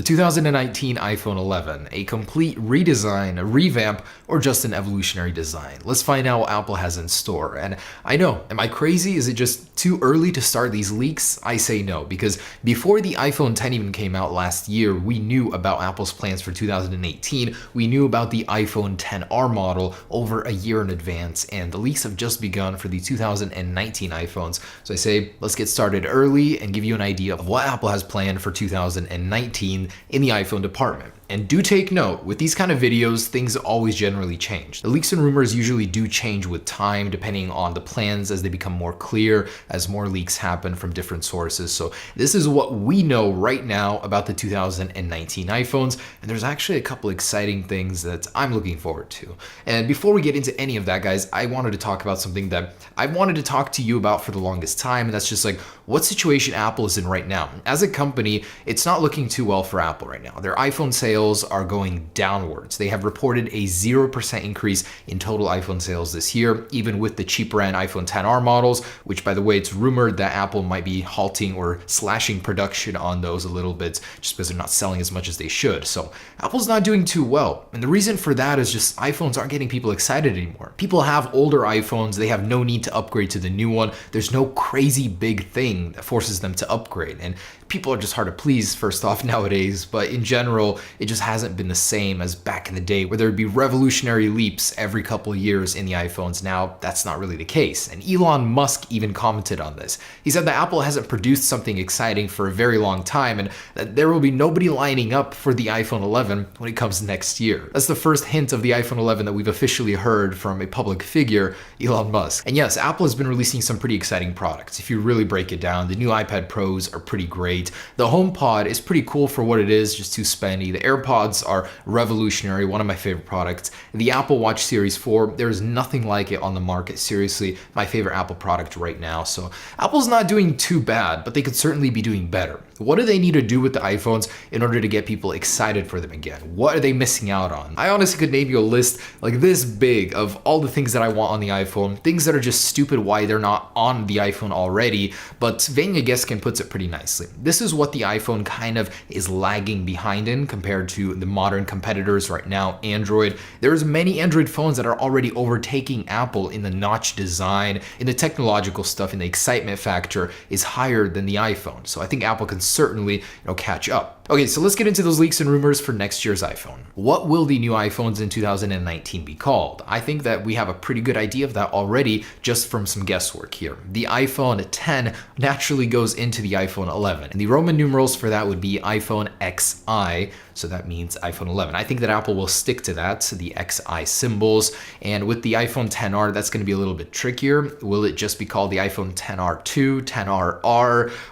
2019 iPhone 11, a complete redesign, a revamp, or just an evolutionary design? Let's find out what Apple has in store. And I know, am I crazy? Is it just too early to start these leaks? I say no, because before the iPhone 10 even came out last year, we knew about Apple's plans for 2018. We knew about the iPhone 10R model over a year in advance, and the leaks have just begun for the 2019 iPhones. So I say, let's get started early and give you an idea of what Apple has planned for 2019 in the iPhone department. And do take note, with these kind of videos, things always generally change. The leaks and rumors usually do change with time, depending on the plans as they become more clear, as more leaks happen from different sources. So this is what we know right now about the 2019 iPhones, and there's actually a couple exciting things that I'm looking forward to. And before we get into any of that, guys, I wanted to talk about something that I've wanted to talk to you about for the longest time, and that's just like what situation Apple is in right now. As a company, it's not looking too well for Apple right now. Their iPhone sales are going downwards. They have reported a 0% increase in total iPhone sales this year, even with the cheaper end iPhone 10R models, which, by the way, it's rumored that Apple might be halting or slashing production on those a little bit just because they're not selling as much as they should. So Apple's not doing too well. And the reason for that is just iPhones aren't getting people excited anymore. People have older iPhones. They have no need to upgrade to the new one. There's no crazy big thing that forces them to upgrade. And people are just hard to please, first off, nowadays. But in general, it just hasn't been the same as back in the day where there would be revolutionary leaps every couple of years in the iPhones. Now, that's not really the case. And Elon Musk even commented on this. He said that Apple hasn't produced something exciting for a very long time and that there will be nobody lining up for the iPhone 11 when it comes next year. That's the first hint of the iPhone 11 that we've officially heard from a public figure, Elon Musk. And yes, Apple has been releasing some pretty exciting products. If you really break it down, the new iPad Pros are pretty great. The HomePod is pretty cool for what it is, just too spendy. The AirPods are revolutionary, one of my favorite products. The Apple Watch Series 4, there's nothing like it on the market. Seriously, my favorite Apple product right now. So Apple's not doing too bad, but they could certainly be doing better. What do they need to do with the iPhones in order to get people excited for them again? What are they missing out on? I honestly could name you a list like this big of all the things that I want on the iPhone, things that are just stupid why they're not on the iPhone already, but Vanya Geskin puts it pretty nicely. This is what the iPhone kind of is lagging behind in compared to the modern competitors right now, Android. There's many Android phones that are already overtaking Apple in the notch design, in the technological stuff, in the excitement factor is higher than the iPhone. So I think Apple can certainly, catch up. Okay, so let's get into those leaks and rumors for next year's iPhone. What will the new iPhones in 2019 be called? I think that we have a pretty good idea of that already just from some guesswork here. The iPhone 10 naturally goes into the iPhone 11, and the Roman numerals for that would be iPhone XI, so that means iPhone 11. I think that Apple will stick to that, the XI symbols, and with the iPhone 10R, that's going to be a little bit trickier. Will it just be called the iPhone 10R2, 10RR,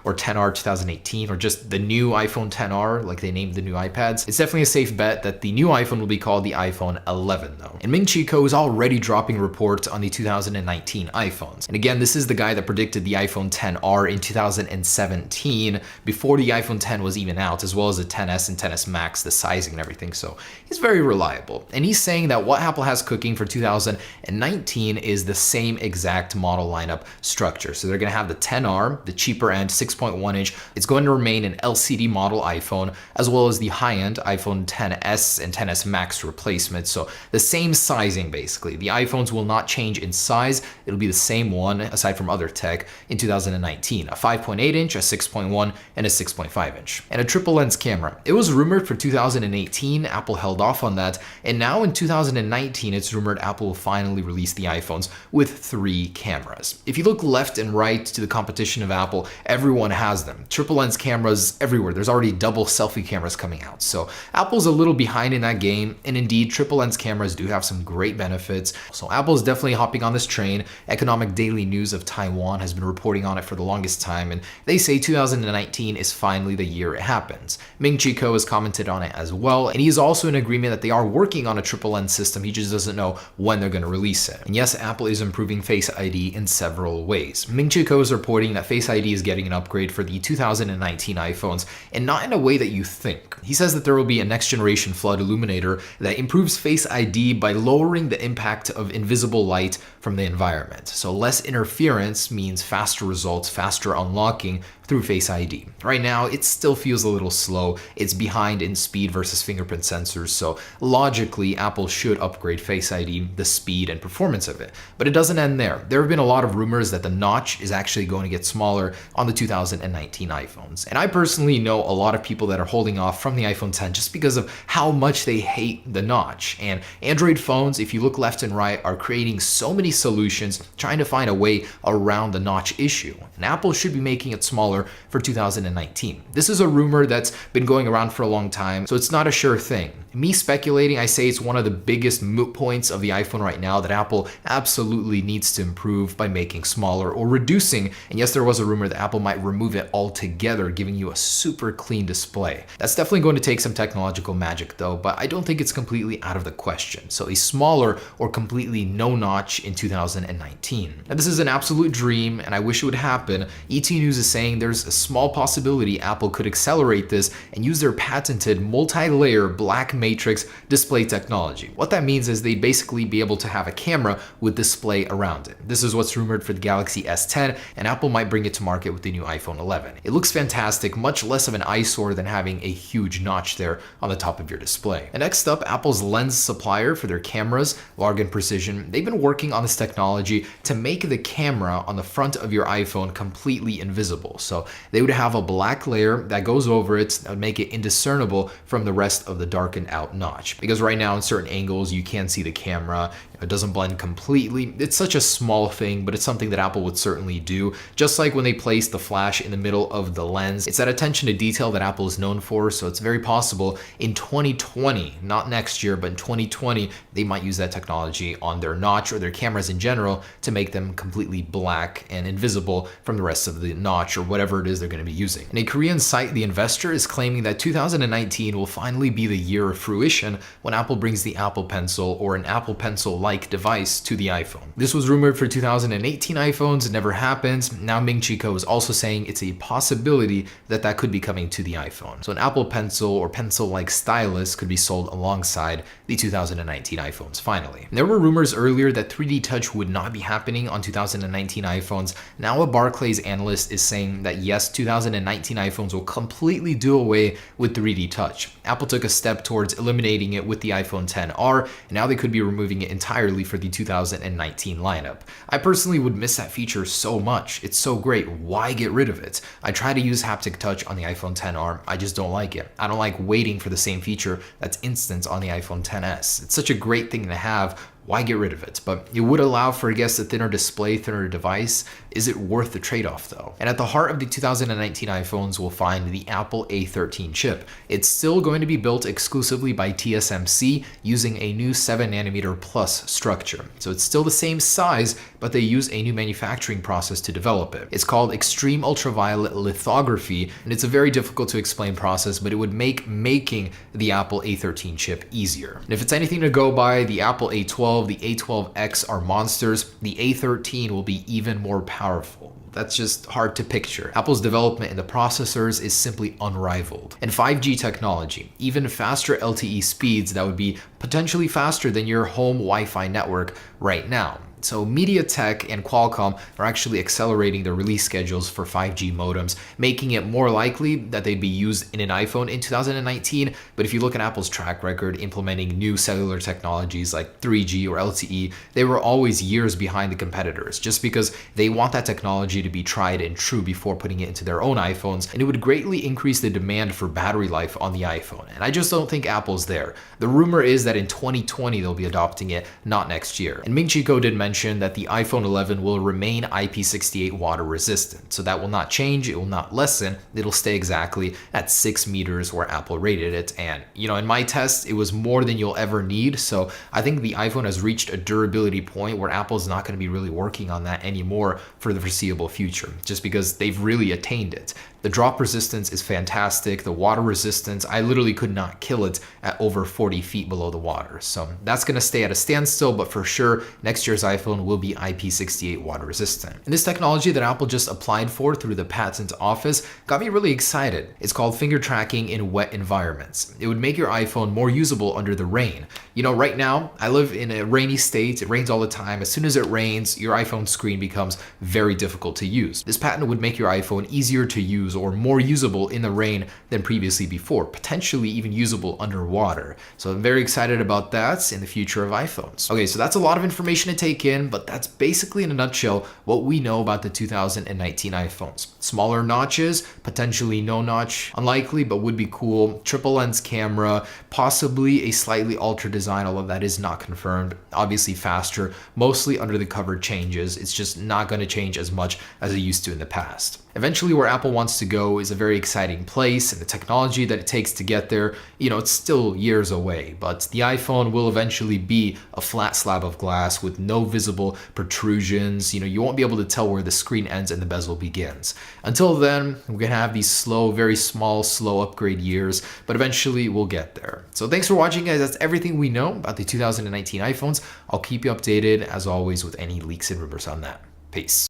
or 10R 2018, or just the new iPhone 10R? Like they named the new iPads? It's definitely a safe bet that the new iPhone will be called the iPhone 11 though. And Ming-Chi Kuo is already dropping reports on the 2019 iPhones. And again, this is the guy that predicted the iPhone 10R in 2017 before the iPhone 10 was even out, as well as the 10s and 10s Max, the sizing and everything. So he's very reliable. And he's saying that what Apple has cooking for 2019 is the same exact model lineup structure. So they're going to have the 10R, the cheaper end 6.1 inch. It's going to remain an LCD model iPhone, as well as the high-end iPhone 10s and 10s Max replacement. So the same sizing basically. The iPhones will not change in size. It'll be the same one aside from other tech in 2019. A 5.8 inch, a 6.1, and a 6.5 inch. And a triple lens camera. It was rumored for 2018. Apple held off on that. And now in 2019, it's rumored Apple will finally release the iPhones with 3 cameras. If you look left and right to the competition of Apple, everyone has them. Triple lens cameras everywhere. There's already double selfie cameras coming out. So Apple's a little behind in that game, and indeed triple lens cameras do have some great benefits. So Apple's definitely hopping on this train. Economic Daily News of Taiwan has been reporting on it for the longest time, and they say 2019 is finally the year it happens. Ming-Chi Kuo has commented on it as well, and he's also in agreement that they are working on a triple lens system. He just doesn't know when they're going to release it. And yes, Apple is improving Face ID in several ways. Ming-Chi Kuo is reporting that Face ID is getting an upgrade for the 2019 iPhones, and not in a way that you think. He says that there will be a next generation flood illuminator that improves Face ID by lowering the impact of invisible light from the environment. So less interference means faster results, faster unlocking through Face ID. Right now, it still feels a little slow. It's behind in speed versus fingerprint sensors, so logically, Apple should upgrade Face ID, the speed and performance of it. But it doesn't end there. There have been a lot of rumors that the notch is actually going to get smaller on the 2019 iPhones. And I personally know a lot of people that are holding off from the iPhone 10 just because of how much they hate the notch. And Android phones, if you look left and right, are creating so many solutions trying to find a way around the notch issue. And Apple should be making it smaller for 2019. This is a rumor that's been going around for a long time, so it's not a sure thing. Me speculating, I say it's one of the biggest moot points of the iPhone right now that Apple absolutely needs to improve by making smaller or reducing. And yes, there was a rumor that Apple might remove it altogether, giving you a super clean display. That's definitely going to take some technological magic though, but I don't think it's completely out of the question. So a smaller or completely no notch in 2019. Now this is an absolute dream and I wish it would happen. ET News is saying there's a small possibility Apple could accelerate this and use their patented multi-layer black matrix display technology. What that means is they'd basically be able to have a camera with display around it. This is what's rumored for the Galaxy S10, and Apple might bring it to market with the new iPhone 11. It looks fantastic, much less of an eyesore than having a huge notch there on the top of your display. And next up, Apple's lens supplier for their cameras, Largan Precision. They've been working on this technology to make the camera on the front of your iPhone completely invisible. So they would have a black layer that goes over it that would make it indiscernible from the rest of the darkened out notch. Because right now in certain angles you can't see the camera, it doesn't blend completely. It's such a small thing, but it's something that Apple would certainly do. Just like when they place the flash in the middle of the lens, it's that attention to detail that Apple is known for, so it's very possible in 2020, not next year, but in 2020, they might use that technology on their notch or their cameras in general to make them completely black and invisible from the rest of the notch or whatever it is they're going to be using. And a Korean site, The Investor, is claiming that 2019 will finally be the year of fruition when Apple brings the Apple Pencil or an Apple Pencil-like device to the iPhone. This was rumored for 2018 iPhones, it never happened. Now Ming Chi Kuo is also saying it's a possibility that that could be coming to the iPhone. So an Apple Pencil or pencil-like stylus could be sold alongside the 2019 iPhones finally. And there were rumors earlier that 3D Touch would not be happening on 2019 iPhones. Now a Barclays analyst is saying that yes, 2019 iPhones will completely do away with 3D Touch. Apple took a step towards eliminating it with the iPhone XR, and now they could be removing it entirely for the 2019 lineup. I personally would miss that feature so much. It's so great. Why get rid of it? I try to use haptic touch on the iPhone XR. I just don't like it. I don't like waiting for the same feature that's instant on the iPhone XS. It's such a great thing to have. Why get rid of it? But it would allow for, I guess, a thinner display, thinner device. Is it worth the trade-off though? And at the heart of the 2019 iPhones, we'll find the Apple A13 chip. It's still going to be built exclusively by TSMC using a new 7nm plus structure. So it's still the same size, but they use a new manufacturing process to develop it. It's called extreme ultraviolet lithography, and it's a very difficult to explain process, but it would make making the Apple A13 chip easier. And if it's anything to go by, the Apple A12, the A12X are monsters. The A13 will be even more powerful. That's just hard to picture. Apple's development in the processors is simply unrivaled. And 5G technology, even faster LTE speeds that would be potentially faster than your home Wi-Fi network right now. So MediaTek and Qualcomm are actually accelerating their release schedules for 5G modems, making it more likely that they'd be used in an iPhone in 2019. But if you look at Apple's track record implementing new cellular technologies like 3G or LTE, they were always years behind the competitors just because they want that technology to be tried and true before putting it into their own iPhones, and it would greatly increase the demand for battery life on the iPhone. And I just don't think Apple's there. The rumor is that in 2020 they'll be adopting it, not next year. And Ming Chi Kuo did mention that the iPhone 11 will remain IP68 water resistant. So that will not change, it will not lessen, it'll stay exactly at 6 meters where Apple rated it. And in my test, it was more than you'll ever need. So I think the iPhone has reached a durability point where Apple's not going to be really working on that anymore for the foreseeable future, just because they've really attained it. The drop resistance is fantastic. The water resistance, I literally could not kill it at over 40 feet below the water. So that's going to stay at a standstill, but for sure, next year's iPhone will be IP68 water resistant. And this technology that Apple just applied for through the patent office got me really excited. It's called finger tracking in wet environments. It would make your iPhone more usable under the rain. You know, right now, I live in a rainy state. It rains all the time. As soon as it rains, your iPhone screen becomes very difficult to use. This patent would make your iPhone easier to use or more usable in the rain than previously before, potentially even usable underwater. So I'm very excited about that in the future of iPhones. Okay, so that's a lot of information to take in, but that's basically in a nutshell what we know about the 2019 iPhones. Smaller notches, potentially no notch, unlikely, but would be cool. Triple lens camera, possibly a slightly altered design, although that is not confirmed. Obviously faster, mostly under the cover changes. It's just not going to change as much as it used to in the past. Eventually, where Apple wants to go is a very exciting place, and the technology that it takes to get there, you know, it's still years away, but the iPhone will eventually be a flat slab of glass with no visible protrusions. You know, you won't be able to tell where the screen ends and the bezel begins. Until then, we're gonna have these slow, very small, slow upgrade years, but eventually we'll get there. So thanks for watching, guys. That's everything we know about the 2019 iPhones. I'll keep you updated, as always, with any leaks and rumors on that. Peace.